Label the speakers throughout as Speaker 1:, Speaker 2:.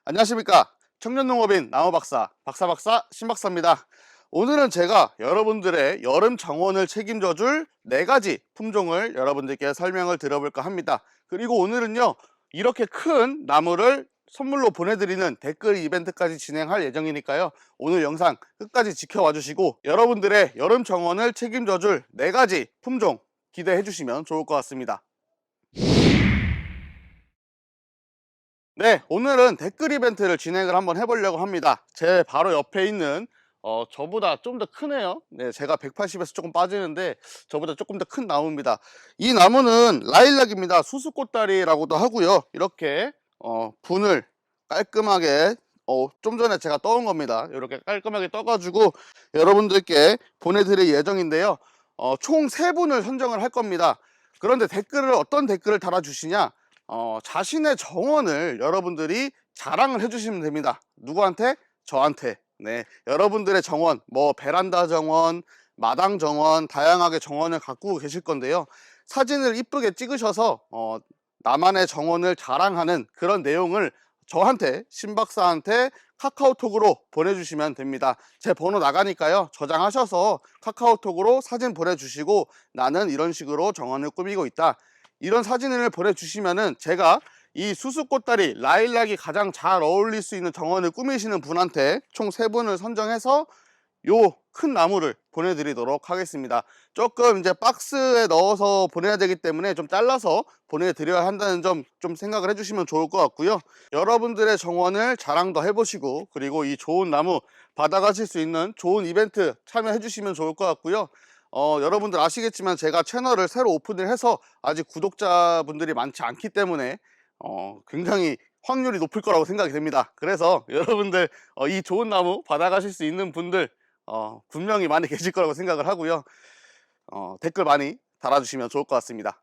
Speaker 1: 안녕하십니까. 청년농업인 나무박사 박사박사 신박사입니다. 오늘은 제가 여러분들의 여름 정원을 책임져 줄 4가지 품종을 여러분들께 설명을 드려볼까 합니다. 그리고 오늘은요, 이렇게 큰 나무를 선물로 보내드리는 댓글 이벤트까지 진행할 예정이니까요, 오늘 영상 끝까지 지켜봐 주시고 여러분들의 여름 정원을 책임져 줄 4가지 품종 기대해 주시면 좋을 것 같습니다. 네, 오늘은 댓글 이벤트를 진행을 한번 해보려고 합니다. 제 바로 옆에 있는 저보다 좀 더 크네요. 네, 제가 180에서 조금 빠지는데 저보다 조금 더 큰 나무입니다. 이 나무는 라일락입니다. 수수꽃다리라고도 하고요. 이렇게 분을 깔끔하게 좀 전에 제가 떠온 겁니다. 이렇게 깔끔하게 떠가지고 여러분들께 보내드릴 예정인데요. 총 3분을 선정을 할 겁니다. 그런데 어떤 댓글을 달아주시냐, 자신의 정원을 여러분들이 자랑을 해주시면 됩니다. 누구한테? 저한테. 네, 여러분들의 정원, 뭐 베란다 정원, 마당 정원, 다양하게 정원을 갖고 계실 건데요. 사진을 이쁘게 찍으셔서 나만의 정원을 자랑하는 그런 내용을 저한테, 신박사한테 카카오톡으로 보내주시면 됩니다. 제 번호 나가니까요, 저장하셔서 카카오톡으로 사진 보내주시고, 나는 이런 식으로 정원을 꾸미고 있다, 이런 사진을 보내주시면은 제가 이 수수꽃다리 라일락이 가장 잘 어울릴 수 있는 정원을 꾸미시는 분한테 총 3분을 선정해서 요 큰 나무를 보내드리도록 하겠습니다. 조금 이제 박스에 넣어서 보내야 되기 때문에 좀 잘라서 보내드려야 한다는 점 좀 생각을 해주시면 좋을 것 같고요. 여러분들의 정원을 자랑도 해보시고, 그리고 이 좋은 나무 받아가실 수 있는 좋은 이벤트 참여해 주시면 좋을 것 같고요. 여러분들 아시겠지만 제가 채널을 새로 오픈을 해서 아직 구독자분들이 많지 않기 때문에 굉장히 확률이 높을 거라고 생각이 됩니다. 그래서 여러분들 이 좋은 나무 받아가실 수 있는 분들 분명히 많이 계실 거라고 생각을 하고요. 댓글 많이 달아주시면 좋을 것 같습니다.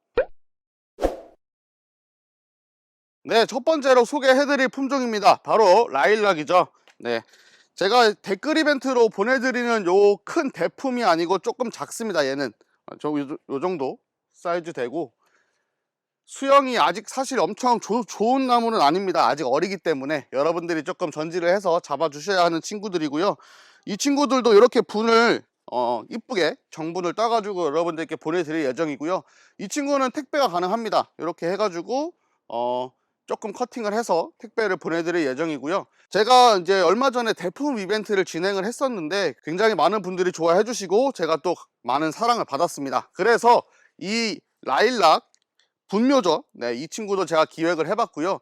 Speaker 1: 네, 첫 번째로 소개해드릴 품종입니다. 바로 라일락이죠. 네, 제가 댓글 이벤트로 보내드리는 요 큰 대품이 아니고 조금 작습니다. 얘는 요 정도 사이즈 되고, 수영이 아직 사실 엄청 좋은 나무는 아닙니다. 아직 어리기 때문에 여러분들이 조금 전지를 해서 잡아 주셔야 하는 친구들이고요. 이 친구들도 이렇게 분을 이쁘게 정분을 따가지고 여러분들께 보내드릴 예정이고요. 이 친구는 택배가 가능합니다. 이렇게 해가지고 조금 커팅을 해서 택배를 보내드릴 예정이고요. 제가 이제 얼마 전에 대품 이벤트를 진행을 했었는데 굉장히 많은 분들이 좋아해 주시고 제가 또 많은 사랑을 받았습니다. 그래서 이 라일락 분묘죠. 네, 이 친구도 제가 기획을 해봤고요.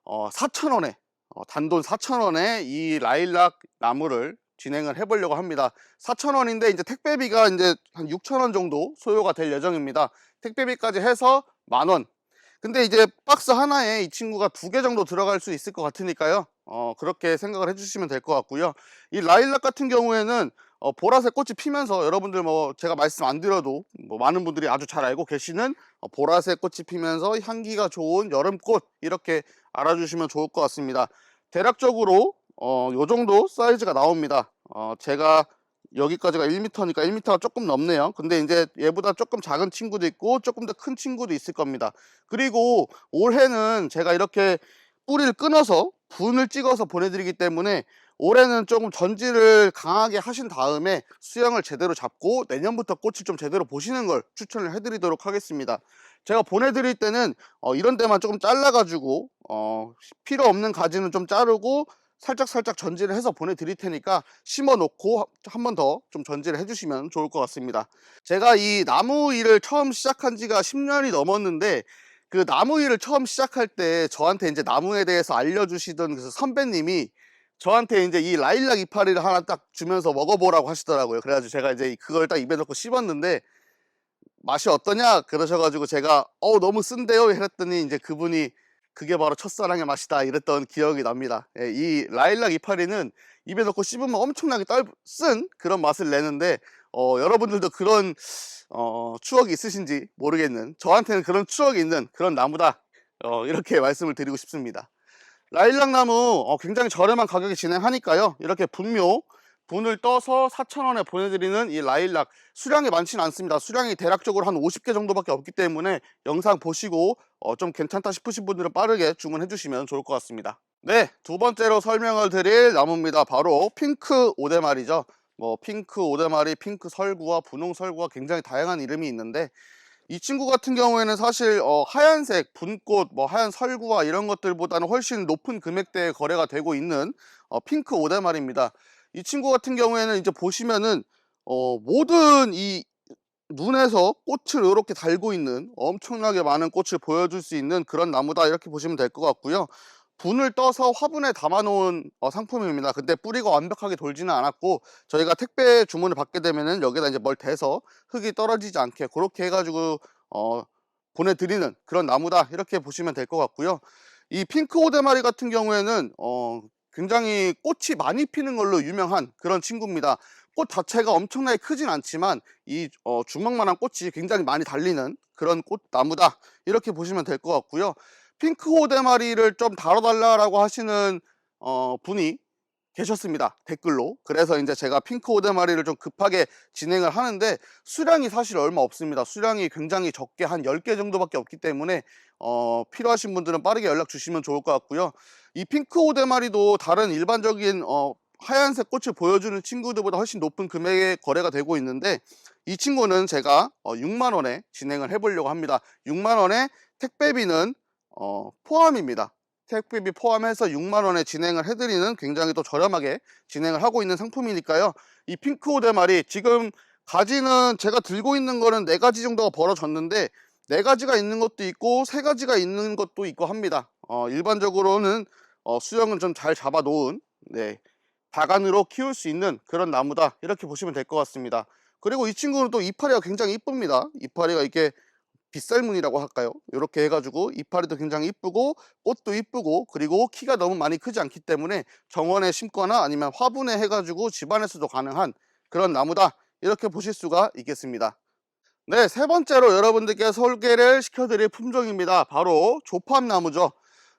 Speaker 1: 4,000원에 단돈 4,000원에 이 라일락 나무를 진행을 해보려고 합니다. 4,000원인데 이제 택배비가 이제 한 6,000원 정도 소요가 될 예정입니다. 택배비까지 해서 10,000원. 근데 이제 박스 하나에 이 친구가 2개 정도 들어갈 수 있을 것 같으니까요, 그렇게 생각을 해주시면 될 것 같고요. 이 라일락 같은 경우에는 보라색 꽃이 피면서, 여러분들 뭐 제가 말씀 안 드려도 뭐 많은 분들이 아주 잘 알고 계시는 보라색 꽃이 피면서 향기가 좋은 여름꽃, 이렇게 알아주시면 좋을 것 같습니다. 대략적으로 요 정도 사이즈가 나옵니다. 제가 여기까지가 1m니까 1m가 조금 넘네요. 근데 이제 얘보다 조금 작은 친구도 있고 조금 더 큰 친구도 있을 겁니다. 그리고 올해는 제가 이렇게 뿌리를 끊어서 분을 찍어서 보내드리기 때문에 올해는 조금 전지를 강하게 하신 다음에 수영을 제대로 잡고 내년부터 꽃을 좀 제대로 보시는 걸 추천을 해드리도록 하겠습니다. 제가 보내드릴 때는 이런 데만 조금 잘라가지고 필요 없는 가지는 좀 자르고 살짝 전지를 해서 보내드릴 테니까 심어 놓고 한 번 더 좀 전지를 해주시면 좋을 것 같습니다. 제가 이 나무 일을 처음 시작한 지가 10년이 넘었는데, 그 나무 일을 처음 시작할 때 저한테 이제 나무에 대해서 알려주시던 그 선배님이 저한테 이제 이 라일락 이파리를 하나 딱 주면서 먹어보라고 하시더라고요. 그래가지고 제가 이제 그걸 딱 입에 넣고 씹었는데 맛이 어떠냐 그러셔가지고 제가 너무 쓴데요 했더니 이제 그분이 그게 바로 첫사랑의 맛이다 이랬던 기억이 납니다. 예, 이 라일락 이파리는 입에 넣고 씹으면 엄청나게 쓴 그런 맛을 내는데, 여러분들도 그런 추억이 있으신지 모르겠는, 저한테는 그런 추억이 있는 그런 나무다, 이렇게 말씀을 드리고 싶습니다. 라일락 나무 굉장히 저렴한 가격에 진행하니까요, 이렇게 분을 떠서 4,000원에 보내드리는 이 라일락, 수량이 많지는 않습니다. 수량이 대략적으로 한 50개 정도밖에 없기 때문에 영상 보시고 좀 괜찮다 싶으신 분들은 빠르게 주문해 주시면 좋을 것 같습니다. 네, 두 번째로 설명을 드릴 나무입니다. 바로 핑크 오대마리죠. 뭐 핑크 오대마리, 핑크 설구와 분홍 설구와 굉장히 다양한 이름이 있는데, 이 친구 같은 경우에는 사실 하얀색 분꽃, 뭐 하얀 설구와 이런 것들보다는 훨씬 높은 금액대에 거래가 되고 있는 핑크 오대마리입니다. 이 친구 같은 경우에는 이제 보시면은 모든 이 눈에서 꽃을 이렇게 달고 있는, 엄청나게 많은 꽃을 보여줄 수 있는 그런 나무다, 이렇게 보시면 될 것 같고요. 분을 떠서 화분에 담아 놓은 상품입니다. 근데 뿌리가 완벽하게 돌지는 않았고, 저희가 택배 주문을 받게 되면은 여기다 이제 뭘 대서 흙이 떨어지지 않게 그렇게 해가지고 보내드리는 그런 나무다, 이렇게 보시면 될 것 같고요. 이 핑크 오대마리 같은 경우에는 굉장히 꽃이 많이 피는 걸로 유명한 그런 친구입니다. 꽃 자체가 엄청나게 크진 않지만 이 주먹만한 꽃이 굉장히 많이 달리는 그런 꽃나무다, 이렇게 보시면 될 것 같고요. 핑크 오대마리를 좀 다뤄달라고 하시는 분이 계셨습니다, 댓글로. 그래서 이제 제가 핑크 오대마리를 좀 급하게 진행을 하는데, 수량이 사실 얼마 없습니다. 수량이 굉장히 적게 한 10개 정도밖에 없기 때문에 필요하신 분들은 빠르게 연락 주시면 좋을 것 같고요. 이 핑크 오대마리도 다른 일반적인 하얀색 꽃을 보여주는 친구들보다 훨씬 높은 금액에 거래가 되고 있는데, 이 친구는 제가 6만원에 진행을 해보려고 합니다. 6만원에 택배비는 포함입니다. 택배비 포함해서 6만원에 진행을 해드리는, 굉장히 또 저렴하게 진행을 하고 있는 상품이니까요. 이 핑크 오대마리, 지금 가지는 제가 들고 있는 거는 4가지 정도가 벌어졌는데, 4가지가 있는 것도 있고 3가지가 있는 것도 있고 합니다. 일반적으로는 수영은 좀 잘 잡아 놓은, 네, 다간으로 키울 수 있는 그런 나무다, 이렇게 보시면 될 것 같습니다. 그리고 이 친구는 또 이파리가 굉장히 이쁩니다. 이파리가 이렇게 빗살무늬라고 할까요? 이렇게 해가지고 이파리도 굉장히 이쁘고 꽃도 이쁘고, 그리고 키가 너무 많이 크지 않기 때문에 정원에 심거나 아니면 화분에 해가지고 집안에서도 가능한 그런 나무다, 이렇게 보실 수가 있겠습니다. 네, 세 번째로 여러분들께 소개를 시켜드릴 품종입니다. 바로 조팝나무죠.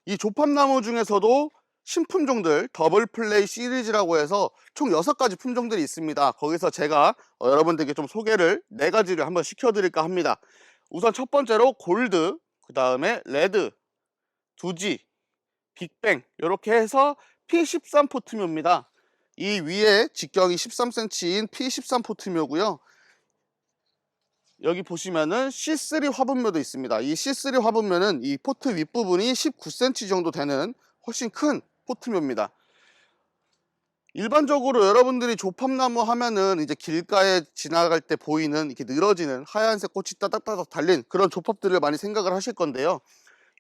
Speaker 1: 이 조팝나무 중에서도 신품종들 더블 플레이 시리즈라고 해서 총 6가지 품종들이 있습니다. 거기서 제가 여러분들께 좀 소개를 4가지를 한번 시켜드릴까 합니다. 우선 첫 번째로 골드, 그 다음에 레드, 두지, 빅뱅, 이렇게 해서 P13 포트묘입니다. 이 위에 직경이 13cm인 P13 포트묘고요. 여기 보시면은 C3 화분묘도 있습니다. 이 C3 화분묘는 이 포트 윗부분이 19cm 정도 되는 훨씬 큰 포트묘입니다. 일반적으로 여러분들이 조팝나무 하면은 이제 길가에 지나갈 때 보이는 이렇게 늘어지는 하얀색 꽃이 따닥따닥 달린 그런 조팝들을 많이 생각을 하실 건데요.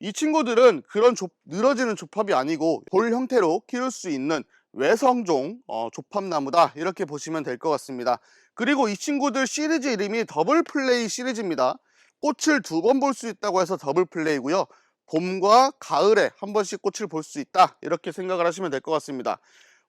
Speaker 1: 이 친구들은 그런 늘어지는 조팝이 아니고 볼 형태로 키울 수 있는 외성종 조팝나무다, 이렇게 보시면 될 것 같습니다. 그리고 이 친구들 시리즈 이름이 더블 플레이 시리즈입니다. 꽃을 2번 볼 수 있다고 해서 더블 플레이고요. 봄과 가을에 한 번씩 꽃을 볼 수 있다, 이렇게 생각을 하시면 될 것 같습니다.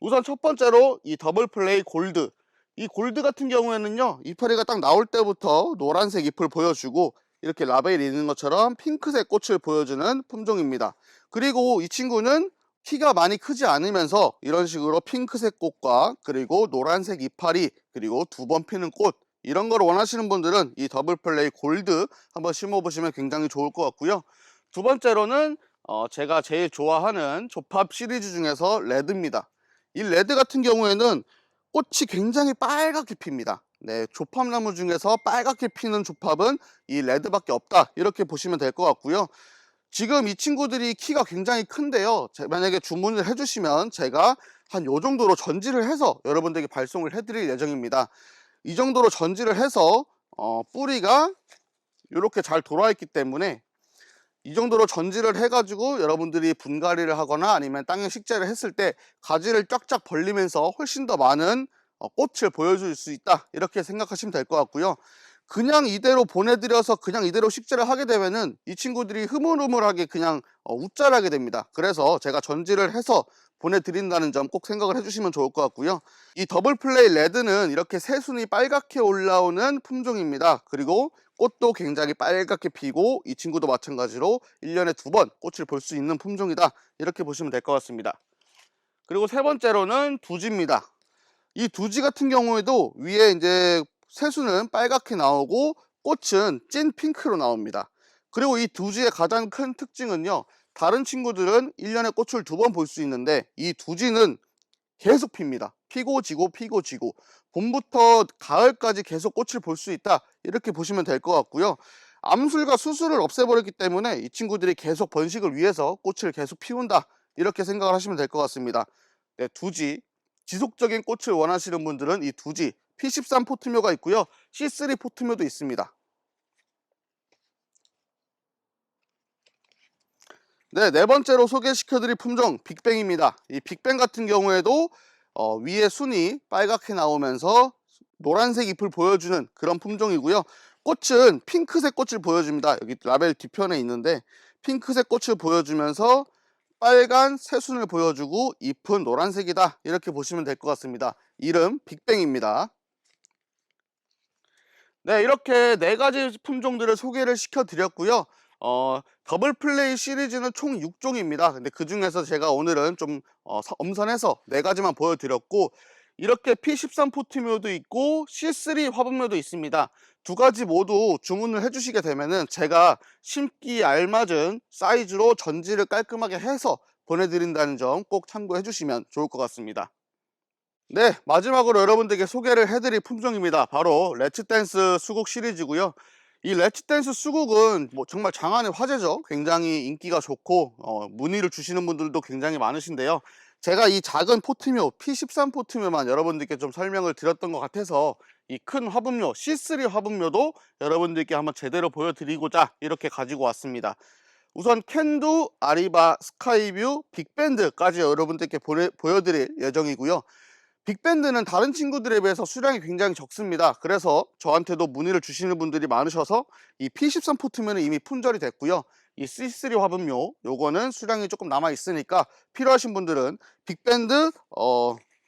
Speaker 1: 우선 첫 번째로 이 더블 플레이 골드, 이 골드 같은 경우에는요, 이파리가 딱 나올 때부터 노란색 잎을 보여주고 이렇게 라벨이 있는 것처럼 핑크색 꽃을 보여주는 품종입니다. 그리고 이 친구는 키가 많이 크지 않으면서 이런 식으로 핑크색 꽃과 그리고 노란색 이파리, 그리고 2번 피는 꽃, 이런 걸 원하시는 분들은 이 더블 플레이 골드 한번 심어 보시면 굉장히 좋을 것 같고요. 두 번째로는 제가 제일 좋아하는 조팝 시리즈 중에서 레드입니다. 이 레드 같은 경우에는 꽃이 굉장히 빨갛게 핍니다. 네, 조팝나무 중에서 빨갛게 피는 조팝은 이 레드밖에 없다, 이렇게 보시면 될 것 같고요. 지금 이 친구들이 키가 굉장히 큰데요, 만약에 주문을 해주시면 제가 한 요 정도로 전지를 해서 여러분들에게 발송을 해드릴 예정입니다. 이 정도로 전지를 해서 뿌리가 이렇게 잘 돌아 있기 때문에 이 정도로 전지를 해가지고 여러분들이 분갈이를 하거나 아니면 땅에 식재를 했을 때 가지를 쫙쫙 벌리면서 훨씬 더 많은 꽃을 보여줄 수 있다, 이렇게 생각하시면 될 것 같고요. 그냥 이대로 보내드려서 그냥 이대로 식재를 하게 되면은 이 친구들이 흐물흐물하게 그냥 웃자라게 됩니다. 그래서 제가 전지를 해서 보내드린다는 점 꼭 생각을 해주시면 좋을 것 같고요. 이 더블 플레이 레드는 이렇게 새순이 빨갛게 올라오는 품종입니다. 그리고 꽃도 굉장히 빨갛게 피고, 이 친구도 마찬가지로 1년에 2번 꽃을 볼 수 있는 품종이다, 이렇게 보시면 될 것 같습니다. 그리고 세 번째로는 두지입니다. 이 두지 같은 경우에도 위에 이제 새수는 빨갛게 나오고 꽃은 찐 핑크로 나옵니다. 그리고 이 두지의 가장 큰 특징은요, 다른 친구들은 1년에 꽃을 2번 볼 수 있는데 이 두지는 계속 핍니다. 피고 지고 피고 지고 봄부터 가을까지 계속 꽃을 볼 수 있다, 이렇게 보시면 될 것 같고요. 암술과 수술을 없애버렸기 때문에 이 친구들이 계속 번식을 위해서 꽃을 계속 피운다, 이렇게 생각을 하시면 될 것 같습니다. 네, 두지, 지속적인 꽃을 원하시는 분들은 이 두지 P13 포트묘가 있고요, C3 포트묘도 있습니다. 네, 네 번째로 소개시켜드릴 품종 빅뱅입니다. 이 빅뱅 같은 경우에도 위에 순이 빨갛게 나오면서 노란색 잎을 보여주는 그런 품종이고요. 꽃은 핑크색 꽃을 보여줍니다. 여기 라벨 뒤편에 있는데 핑크색 꽃을 보여주면서 빨간 새순을 보여주고 잎은 노란색이다, 이렇게 보시면 될 것 같습니다. 이름 빅뱅입니다. 네, 이렇게 네 가지 품종들을 소개를 시켜드렸고요. 더블 플레이 시리즈는 총 6종입니다. 근데 그 중에서 제가 오늘은 좀 엄선해서 네 가지만 보여드렸고, 이렇게 P13 포트묘도 있고 C3 화분묘도 있습니다. 두 가지 모두 주문을 해주시게 되면은 제가 심기 알맞은 사이즈로 전지를 깔끔하게 해서 보내드린다는 점 꼭 참고해 주시면 좋을 것 같습니다. 네, 마지막으로 여러분들께 소개를 해드릴 품종입니다. 바로 렛츠댄스 수국 시리즈고요. 이 렛츠댄스 수국은 뭐 정말 장안의 화제죠. 굉장히 인기가 좋고 문의를 주시는 분들도 굉장히 많으신데요. 제가 이 작은 포트묘 P13 포트묘만 여러분들께 좀 설명을 드렸던 것 같아서 이 큰 화분묘 C3 화분묘도 여러분들께 한번 제대로 보여드리고자 이렇게 가지고 왔습니다. 우선 캔두, 아리바, 스카이뷰, 빅밴드까지 여러분들께 보여드릴 예정이고요. 빅밴드는 다른 친구들에 비해서 수량이 굉장히 적습니다. 그래서 저한테도 문의를 주시는 분들이 많으셔서 이 P13 포트면은 이미 품절이 됐고요. 이 C3 화분묘 요거는 수량이 조금 남아 있으니까 필요하신 분들은 빅밴드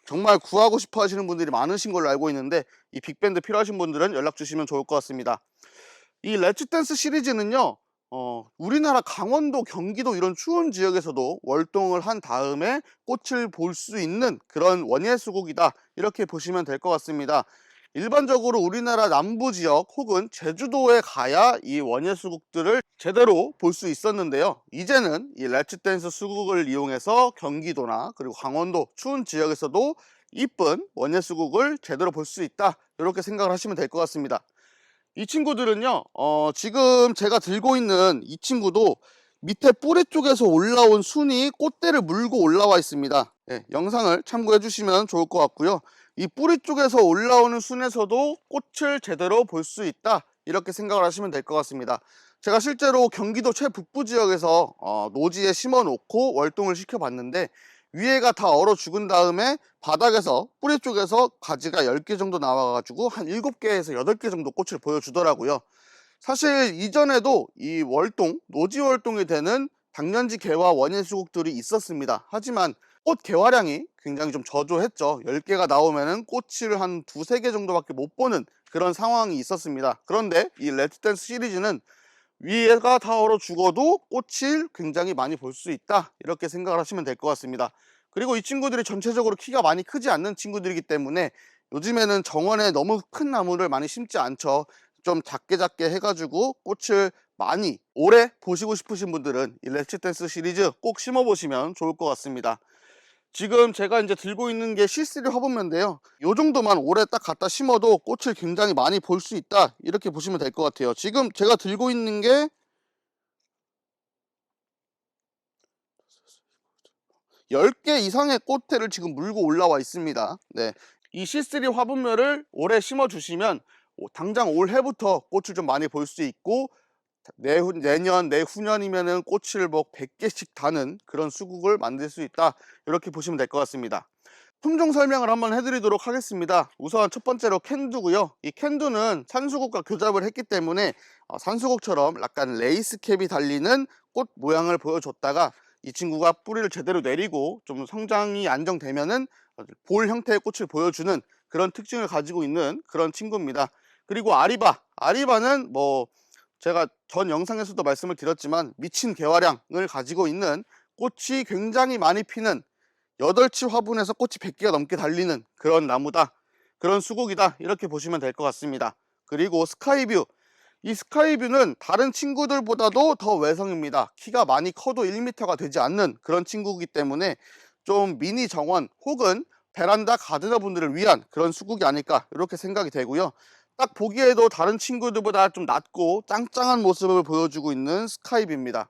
Speaker 1: 정말 구하고 싶어 하시는 분들이 많으신 걸로 알고 있는데, 이 빅밴드 필요하신 분들은 연락 주시면 좋을 것 같습니다. 이 렛츠댄스 시리즈는요, 우리나라 강원도, 경기도 이런 추운 지역에서도 월동을 한 다음에 꽃을 볼 수 있는 그런 원예수국이다, 이렇게 보시면 될 것 같습니다. 일반적으로 우리나라 남부 지역 혹은 제주도에 가야 이 원예수국들을 제대로 볼 수 있었는데요, 이제는 이 렛츠댄스 수국을 이용해서 경기도나 그리고 강원도 추운 지역에서도 이쁜 원예수국을 제대로 볼 수 있다, 이렇게 생각을 하시면 될 것 같습니다. 이 친구들은요, 지금 제가 들고 있는 이 친구도 밑에 뿌리 쪽에서 올라온 순이 꽃대를 물고 올라와 있습니다. 예, 영상을 참고해 주시면 좋을 것 같고요. 이 뿌리 쪽에서 올라오는 순에서도 꽃을 제대로 볼 수 있다, 이렇게 생각을 하시면 될 것 같습니다. 제가 실제로 경기도 최북부 지역에서 노지에 심어 놓고 월동을 시켜 봤는데, 위에가 다 얼어 죽은 다음에 바닥에서 뿌리 쪽에서 가지가 10개 정도 나와 가지고 한 7개에서 8개 정도 꽃을 보여주더라고요. 사실 이전에도 이 월동, 노지 월동이 되는 당년지 개화 원예수국들이 있었습니다. 하지만 꽃 개화량이 굉장히 좀 저조했죠. 10개가 나오면은 꽃을 한 2~3개 정도밖에 못 보는 그런 상황이 있었습니다. 그런데 이 렛츠댄스 시리즈는 위에가 다 얼어 죽어도 꽃을 굉장히 많이 볼 수 있다, 이렇게 생각을 하시면 될 것 같습니다. 그리고 이 친구들이 전체적으로 키가 많이 크지 않는 친구들이기 때문에 요즘에는 정원에 너무 큰 나무를 많이 심지 않죠. 좀 작게 작게 해가지고 꽃을 많이 오래 보시고 싶으신 분들은 이 렛츠댄스 시리즈 꼭 심어 보시면 좋을 것 같습니다. 지금 제가 이제 들고 있는 게 C3 화분묘인데요, 요 정도만 오래 딱 갖다 심어도 꽃을 굉장히 많이 볼 수 있다, 이렇게 보시면 될 것 같아요. 지금 제가 들고 있는 게 10개 이상의 꽃대를 지금 물고 올라와 있습니다. 네, 이 C3 화분묘를 오래 심어 주시면 당장 올해부터 꽃을 좀 많이 볼 수 있고, 내년 내후년이면은 꽃을 뭐 100개씩 다는 그런 수국을 만들 수 있다, 이렇게 보시면 될 것 같습니다. 품종 설명을 한번 해드리도록 하겠습니다. 우선 첫 번째로 캔두고요. 이 캔두는 산수국과 교잡을 했기 때문에 산수국처럼 약간 레이스캡이 달리는 꽃 모양을 보여줬다가 이 친구가 뿌리를 제대로 내리고 좀 성장이 안정되면은 볼 형태의 꽃을 보여주는 그런 특징을 가지고 있는 그런 친구입니다. 그리고 아리바는 뭐 제가 전 영상에서도 말씀을 드렸지만 미친 개화량을 가지고 있는, 꽃이 굉장히 많이 피는 8치 화분에서 꽃이 100개가 넘게 달리는 그런 나무다, 그런 수국이다, 이렇게 보시면 될 것 같습니다. 그리고 스카이뷰, 이 스카이뷰는 다른 친구들보다도 더 외성입니다. 키가 많이 커도 1m가 되지 않는 그런 친구이기 때문에 좀 미니 정원 혹은 베란다 가드너 분들을 위한 그런 수국이 아닐까, 이렇게 생각이 되고요. 딱 보기에도 다른 친구들보다 좀 낮고 짱짱한 모습을 보여주고 있는 스카이뷰입니다.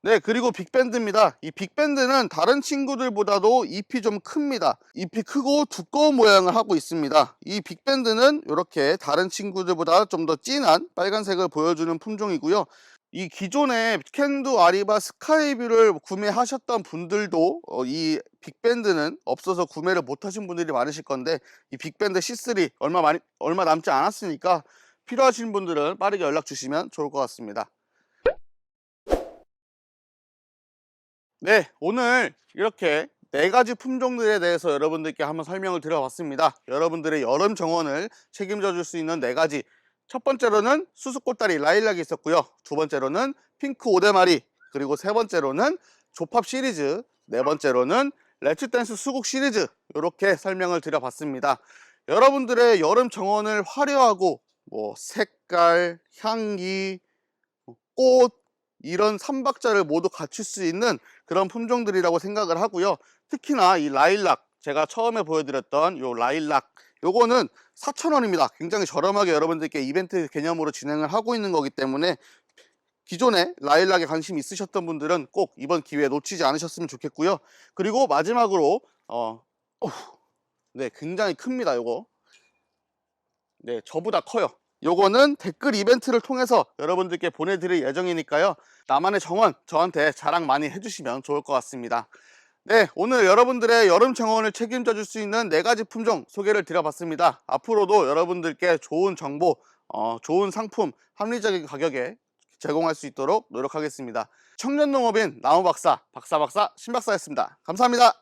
Speaker 1: 네, 그리고 빅밴드입니다. 이 빅밴드는 다른 친구들보다도 잎이 좀 큽니다. 잎이 크고 두꺼운 모양을 하고 있습니다. 이 빅밴드는 이렇게 다른 친구들보다 좀 더 진한 빨간색을 보여주는 품종이고요. 이 기존에 캔두 아리바 스카이뷰를 구매하셨던 분들도 이 빅밴드는 없어서 구매를 못하신 분들이 많으실 건데, 이 빅밴드 C3 얼마 남지 않았으니까 필요하신 분들은 빠르게 연락 주시면 좋을 것 같습니다. 네, 오늘 이렇게 4가지 품종들에 대해서 여러분들께 한번 설명을 드려봤습니다. 여러분들의 여름 정원을 책임져 줄 수 있는 4가지. 첫 번째로는 수수꽃다리 라일락이 있었고요. 두 번째로는 핑크 오대마리, 그리고 세 번째로는 조팝 시리즈, 네 번째로는 레츠댄스 수국 시리즈, 이렇게 설명을 드려봤습니다. 여러분들의 여름 정원을 화려하고 색깔, 향기, 꽃, 이런 삼박자를 모두 갖출 수 있는 그런 품종들이라고 생각을 하고요. 특히나 이 라일락, 제가 처음에 보여드렸던 요 라일락, 요거는 4,000원입니다. 굉장히 저렴하게 여러분들께 이벤트 개념으로 진행을 하고 있는 거기 때문에 기존에 라일락에 관심 있으셨던 분들은 꼭 이번 기회에 놓치지 않으셨으면 좋겠고요. 그리고 마지막으로 네, 굉장히 큽니다. 요거, 네, 저보다 커요. 요거는 댓글 이벤트를 통해서 여러분들께 보내드릴 예정이니까요. 나만의 정원 저한테 자랑 많이 해주시면 좋을 것 같습니다. 네, 오늘 여러분들의 여름 정원을 책임져 줄 수 있는 4가지 품종 소개를 드려봤습니다. 앞으로도 여러분들께 좋은 정보, 좋은 상품, 합리적인 가격에 제공할 수 있도록 노력하겠습니다. 청년농업인 나무박사, 박사박사, 신박사였습니다. 감사합니다.